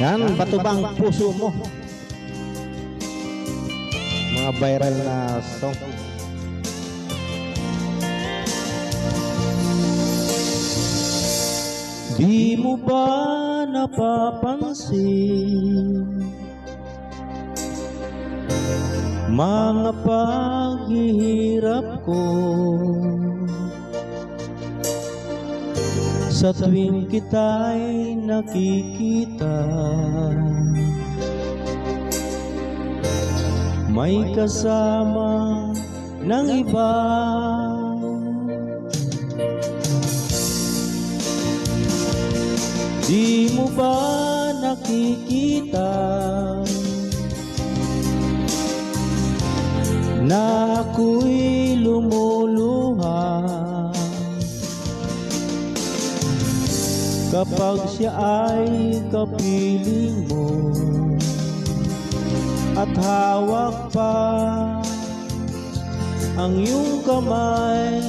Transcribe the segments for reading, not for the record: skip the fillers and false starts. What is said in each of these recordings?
Yan, bato bang puso mo? Mga viral na song. Di mo ba napapansin mga paghihirap ko sa tuwing kita'y nakikita? May kasama ng iba. Di mo ba nakikita na ako'y lumuluha kapag siya ay kapiling mo at hawak pa ang iyong kamay?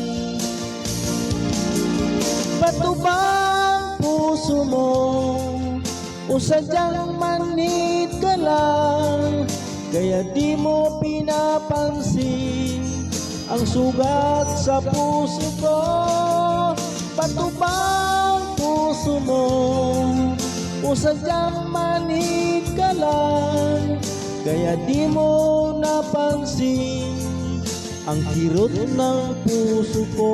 Bato bang puso mo o sadyang manhid ka lang, kaya di mo pinapansin ang sugat sa puso ko? Bato bang puso mo o sadyang manhid ka lang, kaya di mo napansin ang kirot ng puso ko?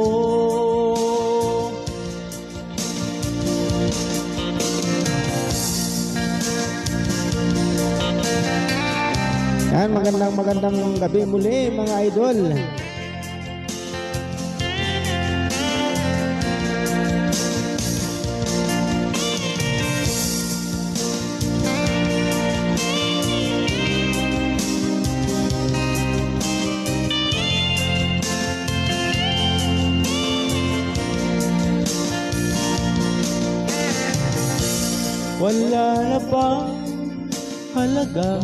Yan, magandang gabi muli mga idol. Wala na bang halaga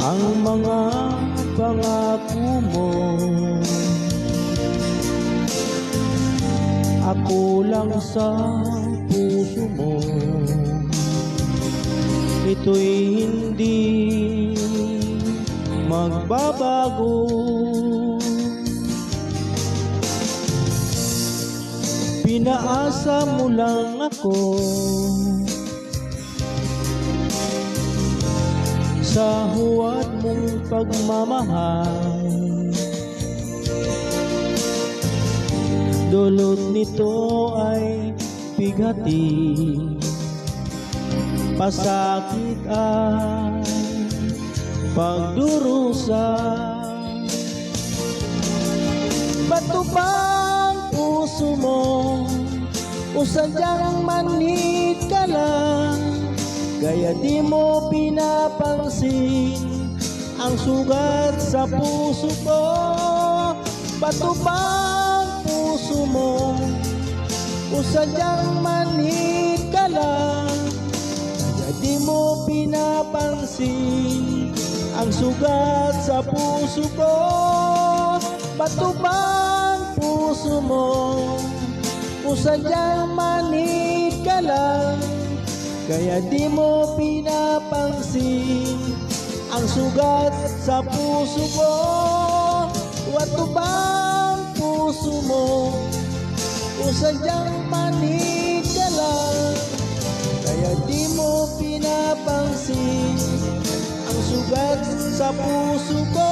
ang mga pangako mo? Ako lang sa puso mo, ito'y hindi magbabago. Pinaasa mo lang ako sa huwad mong pagmamahal. Dulot nito ay bigati, pasakit at pagdurusa. Bato bang puso mo o sadyang manhid ka lang, kaya di mo pinapansin ang sugat sa puso ko? Bato bang puso mo o sadyang manhid ka lang, kaya di mo pinapansin ang sugat sa puso ko? Bato bang puso mo o sadyang manhid ka lang, kaya di mo pinapansin ang sugat sa puso ko? Bato bang puso mo o sadyang manhid ka lang, kaya di mo pinapansin ang sugat sa puso ko?